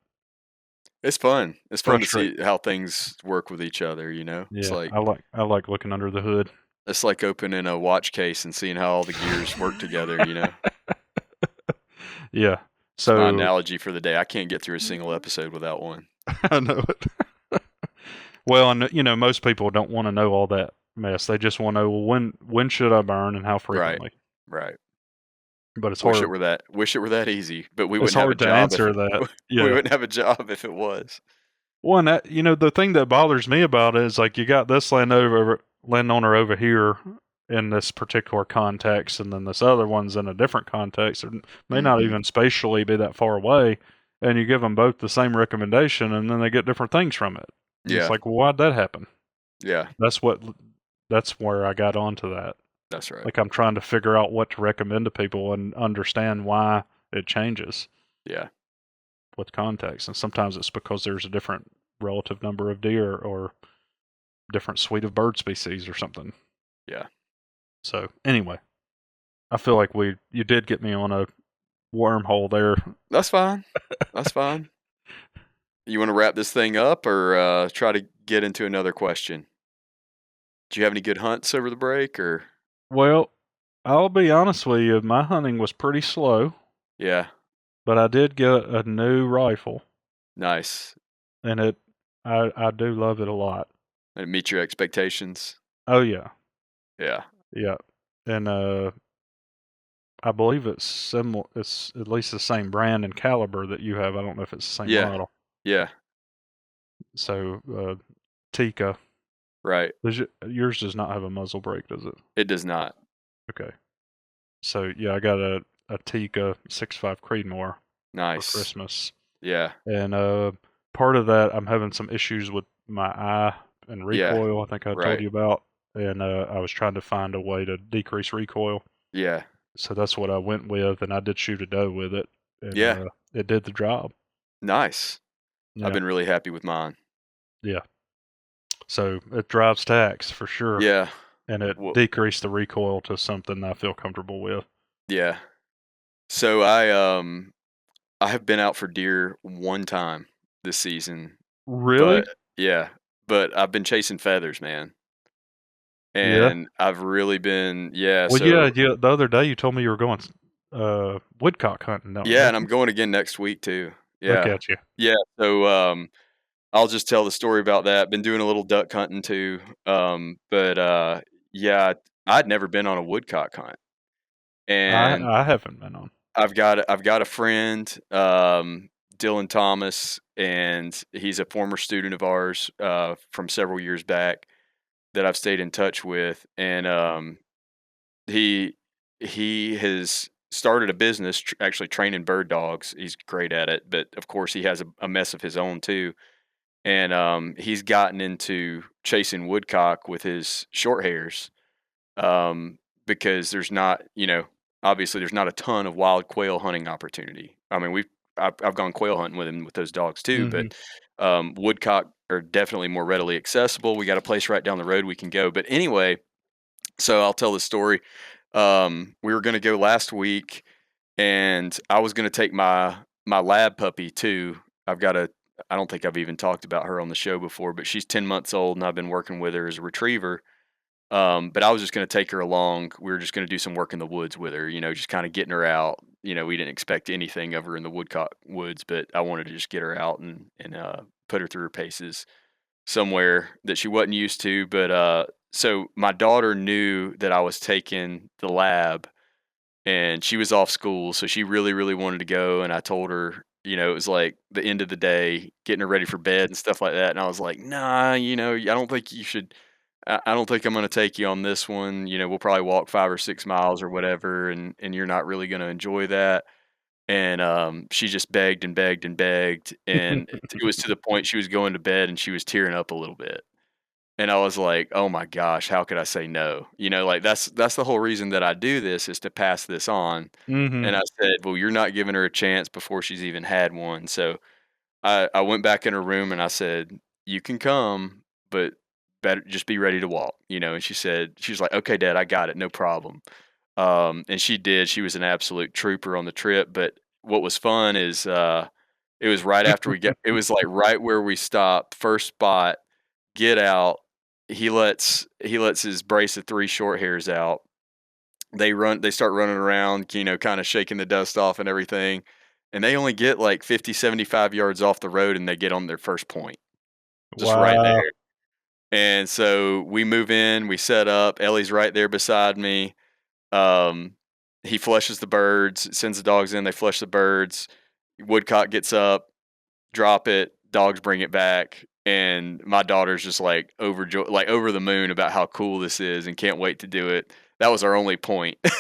It's fun. It's fun to frustrate. see how things work with each other, you know? Yeah, I like looking under the hood. It's like opening a watch case and seeing how all the gears work together, you know? Yeah. It's my So analogy for the day. I can't get through a single episode without one. I know it. Well, and you know, most people don't want to know all that mess. They just want to know, well, when should I burn and how Right. frequently. Right. But Wish it were that easy, but we it's wouldn't have a hard to job if answer it that. we Yeah. wouldn't have a job if it was. Well, and that, you know, the thing that bothers me about it is like you got this landowner over here in this particular context, and then this other one's in a different context, or may not Mhm. even spatially be that far away, and you give them both the same recommendation, and then they get different things from it. And it's Yeah. like, well, why'd that happen? Yeah. That's what that's where I got onto that. That's right. Like I'm trying to figure out what to recommend to people and understand why it changes Yeah. with context. And sometimes it's because there's a different relative number of deer or different suite of bird species or something. Yeah. So anyway, I feel like you did get me on a wormhole there. That's fine. That's fine. You wanna wrap this thing up or, try to get into another question? Do you have any good hunts over the break or Well, I'll be honest with you, my hunting was pretty slow, Yeah, but I did get a new rifle, nice. and I do love it a lot. Did it meet your expectations? Oh yeah, Yeah, yeah, and I believe it's similar. It's at least the same brand and caliber that you have. I don't know if it's the same yeah, model. yeah. So Tika, Right. yours does not have a muzzle brake, does it? It does not. Okay. So yeah, I got a Tika 6.5 Creedmoor for Nice. Christmas, Yeah, and part of that I'm having some issues with my eye and yeah. recoil. I think I told Right. you about, and I was trying to find a way to decrease recoil. Yeah, So that's what I went with, and I did shoot a doe with it, and yeah. it did the job. Nice. I've Yeah, been really happy with mine. yeah. So it drives tax for sure, Yeah. and it Well, decreased the recoil to something I feel comfortable with. yeah. So I have been out for deer one time this season, but Really? yeah, but I've been chasing feathers, man. Yeah. And I've really been yeah, Well, yeah, so yeah. The other day you told me you were going woodcock hunting, don't yeah, weren't and I'm you? going again next week too. Look Yeah. at you. Yeah, so I'll just tell the story about that. Been doing a little duck hunting too. But yeah, I'd never been on a woodcock hunt. And I haven't been on. I've got a friend, Dylan Thomas, and he's a former student of ours from several years back that I've stayed in touch with, and he he has started a business actually training bird dogs. He's great at it, but of course he has a mess of his own too. And he's gotten into chasing woodcock with his short hairs um, because there's not, obviously there's not a ton of wild quail hunting opportunity. I mean, I've gone quail hunting with him with those dogs too, Mhm. but woodcock are definitely more readily accessible. We got a place right down the road we can go. But anyway, so I'll tell the story. We were going to go last week, and I was going to take my lab puppy too. I've got a. I don't think I've even talked about her on the show before, but she's 10 months old, and I've been working with her as a retriever. But I was just going to take her along. We were just going to do some work in the woods with her, just kind of getting her out. We didn't expect anything of her in the woodcock woods, but I wanted to just get her out and put her through her paces somewhere that she wasn't used to. But so my daughter knew that I was taking the lab, and she was off school, so she really, really wanted to go. And I told her, it was like the end of the day, getting her ready for bed and stuff like that. And I was like, nah, I don't think you should. I don't think I'm going to take you on this one. We'll probably walk 5 or 6 miles or whatever, and you're not really going to enjoy that. And she just begged and begged and begged, and it was to the point she was going to bed and she was tearing up a little bit. And I was like, "Oh my gosh, how could I say no?" Like that's the whole reason that I do this is to pass this on. Mhm. And I said, "Well, you're not giving her a chance before she's even had one." So I went back in her room and I said, "You can come, but better just be ready to walk." And she was like, "Okay, Dad, I got it, no problem." And she did. She was an absolute trooper on the trip. But what was fun is it was right after it was like right where we stopped, first spot, get out. He lets his brace of three short hairs out. They start running around, kind of shaking the dust off and everything. And they only get like 50, 75 yards off the road and they get on their first point, just right Wow. there. And so we move in, we set up. Ellie's right there beside me. Um, he flushes the birds, sends the dogs in, they flush the birds. Woodcock gets up, drop it, dogs bring it back, and my daughter's just like overjoyed, like over the moon about how cool this is and can't wait to do it. That was our only point of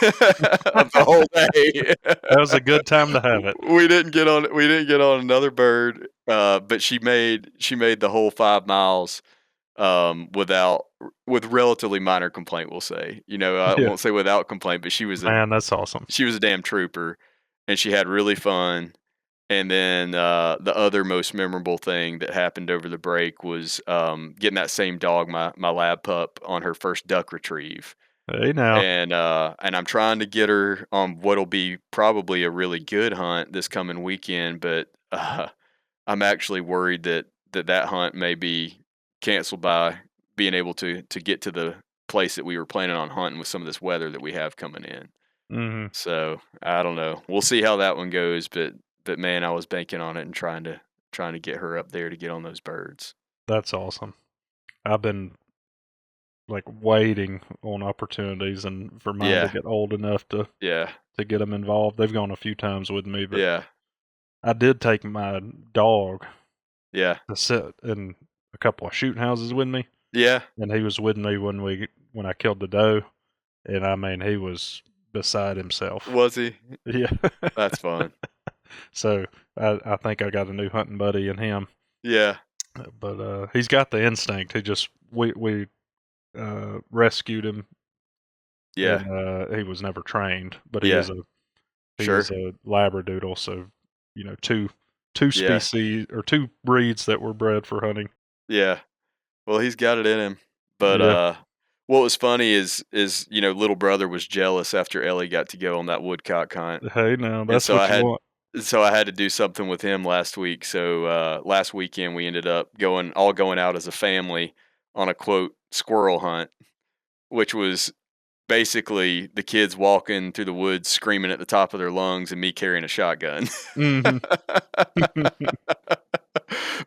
the whole day. That was a good time to have it. We didn't get on another bird, but she made the whole 5 miles with relatively minor complaint, we'll say. I Yeah. won't say without complaint, but she was a Man, that's awesome. she was a damn trooper, and she had really fun. And then the other most memorable thing that happened over the break was getting that same dog, my lab pup, on her first duck retrieve. Hey, now. And I'm trying to get her on what'll be probably a really good hunt this coming weekend, but I'm actually worried that hunt may be canceled by being able to get to the place that we were planning on hunting with some of this weather that we have coming in. Mhm. So I don't know. We'll see how that one goes, but man, I was banking on it and trying to get her up there to get on those birds. That's awesome. I've been like waiting on opportunities and for mine to Yeah, get old enough yeah, to get them involved. They've gone a few times with me, but yeah, I did take my dog yeah, to sit in a couple of shooting houses with me, yeah. and he was with me when I killed the doe, and I mean he was beside himself. Was he? Yeah. That's fun. So I think I got a new hunting buddy in him, Yeah, but he's got the instinct. He just we rescued him, yeah, and he was never trained, but yeah. he is Sure. a labradoodle, so two Yeah, species or two breeds that were bred for hunting. yeah. Well, he's got it in him. But Yeah. what was funny is little brother was jealous after Ellie got to go on that woodcock hunt, Hey, now and that's what you want. so I had to do something with him last week. So last weekend we ended up going out as a family on a quote squirrel hunt, which was basically the kids walking through the woods screaming at the top of their lungs and me carrying a shotgun. Mhm.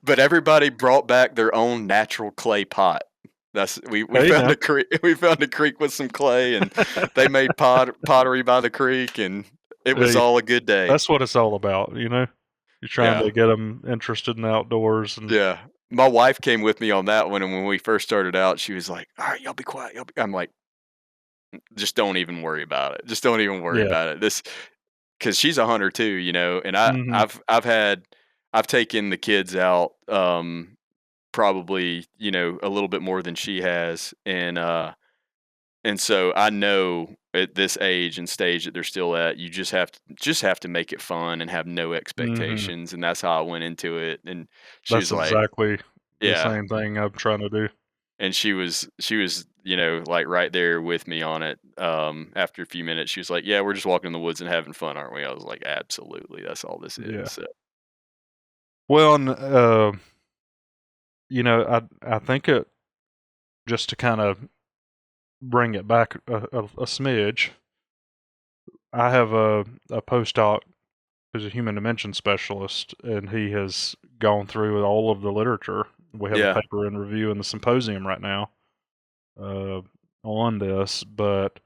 But everybody brought back their own natural clay pot. We Hey, found now. a creek we found a creek with some clay and they made pottery by the creek and it was Hey, all a good day. that's what it's all about, you know? You're trying Yeah. to get them interested in the outdoors and Yeah. My wife came with me on that one and when we first started out she was like, "All right, y'all be quiet. I'm like, "Just don't even worry about it. Just don't even worry yeah. about it." This 'Cause she's a hunter too, and Mhm. I've taken the kids out, probably, a little bit more than she has, and so I know at this age and stage that they're still at, you just have to make it fun and have no Mhm. expectations, and that's how I went into it, and she That's was like, exactly the "Yeah," same thing I'm trying to do. and she was, like, right there with me on it, after a few minutes, she was like, "Yeah, we're just walking in the woods and having fun, aren't we?" I was like, "Absolutely, that's all this Yeah. is," so Well, and, I think it just to kinda bring it back a smidge, I have a postdoc who's a human dimension specialist, and he has gone through all of the literature. We have a yeah, paper in review in the symposium right now uh, on this, but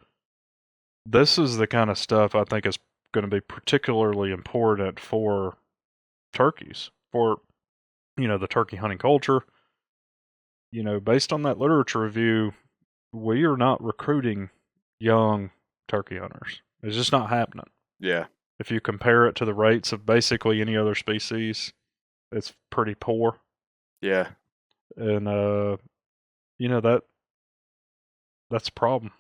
this is the kind of stuff I think is going to be particularly important for turkeys, for the turkey hunting culture. Based on that literature review, we are not recruiting young turkey hunters. It's just not happening. yeah, If you compare it to the rates of basically any other species, it's pretty poor. yeah. And that that's a problem.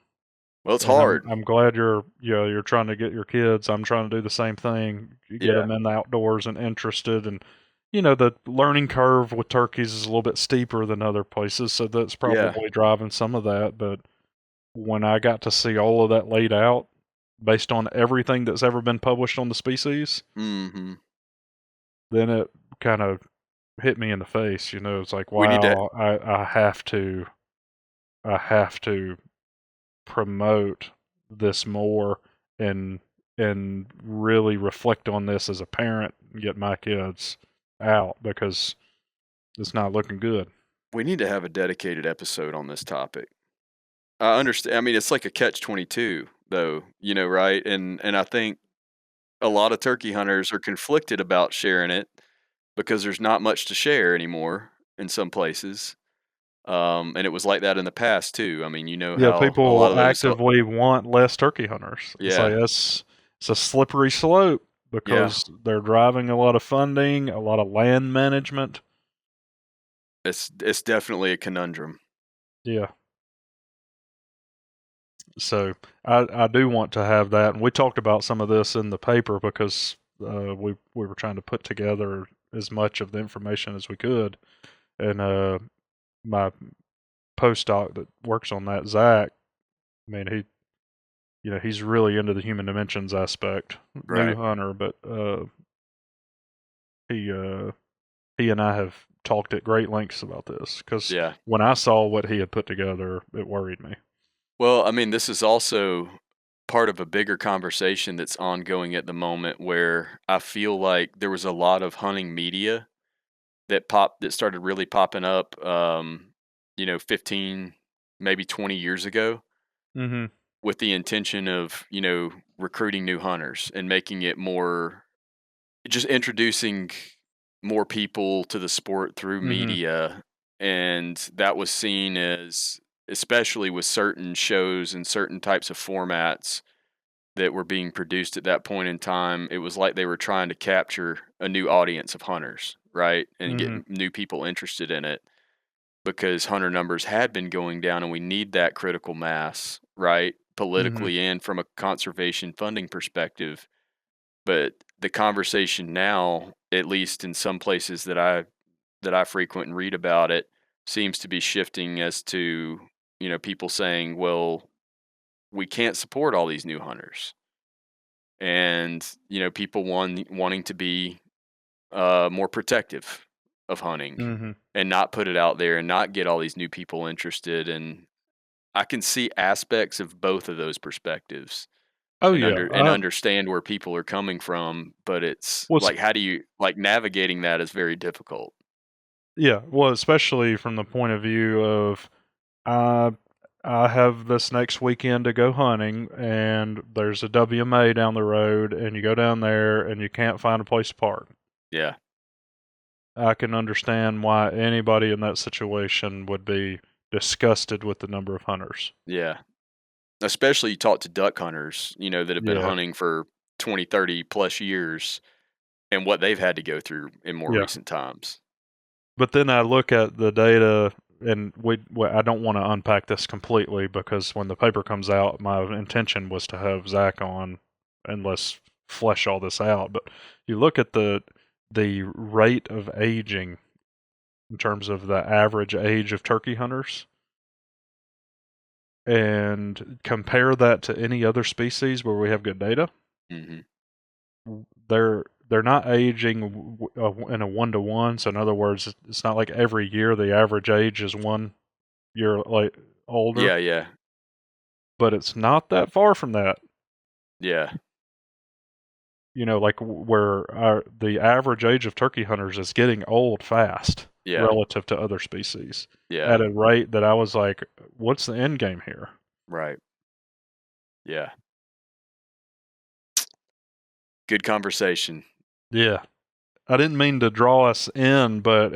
Well, it's And I'm hard. I'm glad you're trying to get your kids. I'm trying to do the same thing. You get Yeah, them in the outdoors and interested, and the learning curve with turkeys is a little bit steeper than other places, so that's yeah, probably driving some of that. But when I got to see all of that laid out based on everything that's ever been published on the species, mhm. then it kind of hit me in the face. It's like, We need to wow, I have to promote this more and really reflect on this as a parent and get my kids out because it's not looking good. we need to have a dedicated episode on this topic. I understand. I mean, it's like a catch-22 though, right? And I think a lot of turkey hunters are conflicted about sharing it because there's not much to share anymore in some places. And it was like that in the past too. I mean, you know Yeah, how a lot people of those actively want less turkey hunters. It's like yeah, it's a slippery slope yeah. because they're driving a lot of funding, a lot of land management. It's definitely a conundrum. Yeah. So I do want to have that, and we talked about some of this in the paper because we were trying to put together as much of the information as we could, and my postdoc that works on that, Zach, I mean he's really into the human dimensions aspect, new Right. hunter, but he uh, he and I have talked at great lengths about this because Yeah. when I saw what he had put together, it worried me. Well, I mean, this is also part of a bigger conversation that's ongoing at the moment where I feel like there was a lot of hunting media that started really popping up 15 maybe 20 years ago Mhm. with the intention of, recruiting new hunters and making it more just introducing more people to the sport through Mhm. media, and that was seen as, especially with certain shows and certain types of formats that were being produced at that point in time, it was like they were trying to capture a new audience of hunters, right? And get Mhm. new people interested in it because hunter numbers had been going down and we need that critical mass, right? Mhm. Politically and from a conservation funding perspective. But the conversation now, at least in some places that I frequent and read about it, seems to be shifting as to, people saying, well, we can't support all these new hunters. And, people wanting to be more protective of hunting Mhm. and not put it out there and not get all these new people interested. And I can see aspects of both of those perspectives Oh and yeah. understand where people are coming from, but it's What's like, how do you like navigating that is very difficult. Yeah. Well, especially from the point of view of I I have this next weekend to go hunting, and there's a WMA down the road, and you go down there and you can't find a place to park. Yeah, I can understand why anybody in that situation would be disgusted with the number of hunters. yeah. Especially you talk to duck hunters, that have been Yeah. hunting for 20, 30 plus years and what they've had to go through in more Yeah. recent times. But then I look at the data, and I don't want to unpack this completely because when the paper comes out, my intention was to have Zach on and let's flesh all this out. But you look at the rate of aging in terms of the average age of turkey hunters and compare that to any other species where we have good data. Mhm. They're not aging in a 1-to-1. So in other words, it's not like every year the average age is 1 year like older, Yeah, yeah, but it's not that far from that. yeah, Like where the average age of turkey hunters is getting old fast yeah, relative to other species yeah, at a rate that I was like, what's the end game here? right. Yeah. Good conversation. Yeah. I didn't mean to draw us in, but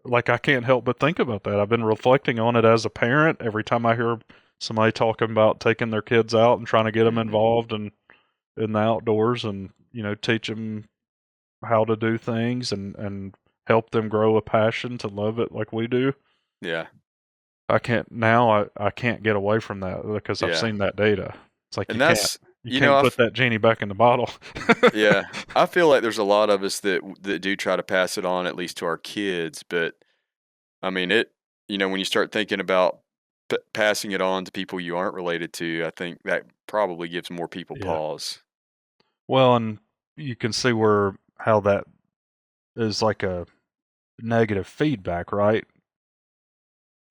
like I can't help but think about that. I've been reflecting on it as a parent every time I hear somebody talking about taking their kids out and trying to get them Mhm. involved in the outdoors and teach them how to do things and help them grow a passion to love it like we do. Yeah, I can't get away from that because I've yeah. seen that data. It's like And that's you you know, can't I put f that genie back in the bottle. yeah, I feel like there's a lot of us that do try to pass it on at least to our kids, but I mean, when you start thinking about passing it on to people you aren't related to, I think that probably gives more people Yeah. pause. Well, and you can see where how that is like a negative feedback, right?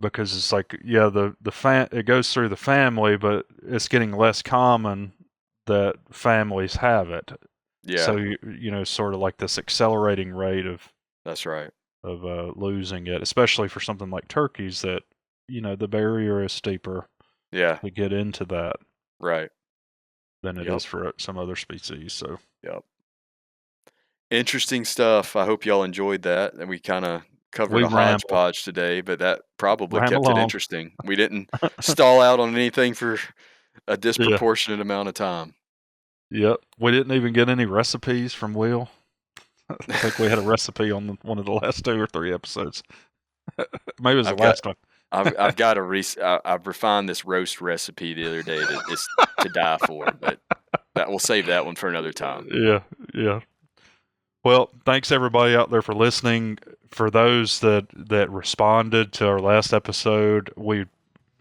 Because it's like, yeah, it goes through the family, but it's getting less common that families have it. So Yeah, sort of like this accelerating rate that's right. of losing it, especially for something like turkeys that the barrier is steeper Yeah, to get into that right. than it Yep, is for some other species. So yep. Interesting stuff. I hope y'all enjoyed that. And we kind of covered we a ramble, hodgepodge today, but that probably ram kept it along. interesting. We didn't stall out on anything for a Yeah, disproportionate amount of time. yep. We didn't even get any recipes from Will. I think we had a recipe on one of the last 2 or 3 episodes. Maybe it was the I've got last one. I've got a I've refined this roast recipe the other day that is to die for, but that we'll save that one for another time. Yeah, yeah. Well, thanks everybody out there for listening. For those that responded to our last episode,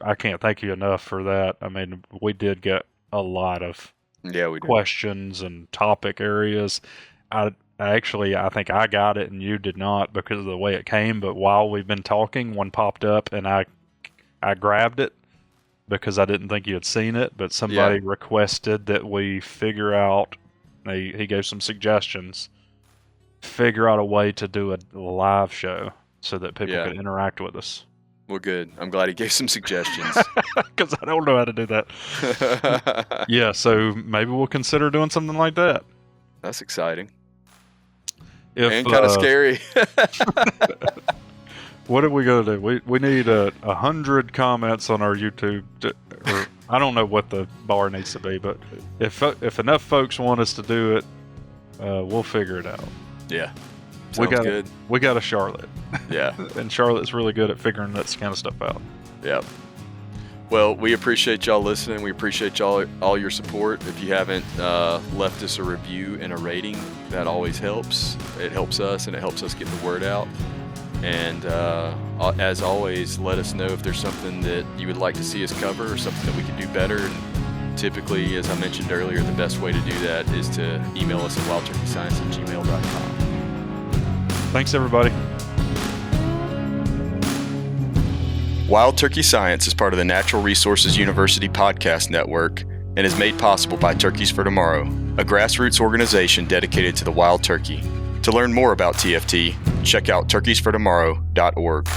I can't thank you enough for that. I mean, we did get a lot of Yeah, we did. questions and topic areas. I think I got it and you did not because of the way it came. But while we've been talking, one popped up and I grabbed it because I didn't think you had seen it, but somebody requested that we figure out, he gave some suggestions, figure out a way to do a live show so that people could interact with us. Well, good. I'm glad he gave some suggestions. Because I don't know how to do that. Yeah, so maybe we'll consider doing something like that. That's exciting. And kind of scary. What are we going to do? We need 100 comments on our YouTube. Or I don't know what the bar needs to be, but if enough folks want us to do it, we'll figure it out. Yeah. Sounds good. We got a Charlotte. Yeah. And Charlotte's really good at figuring that kind of stuff out. Yep. Well, we appreciate y'all listening. We appreciate all your support. If you haven't left us a review and a rating, that always helps. It helps us, and it helps us get the word out. And as always, let us know if there's something that you would like to see us cover or something that we can do better. And typically, as I mentioned earlier, the best way to do that is to email us at wildturkeyscience@gmail.com. Thanks, everybody. Wild Turkey Science is part of the Natural Resources University podcast network and is made possible by Turkeys for Tomorrow, a grassroots organization dedicated to the wild turkey. To learn more about TFT, check out turkeysfortomorrow.org.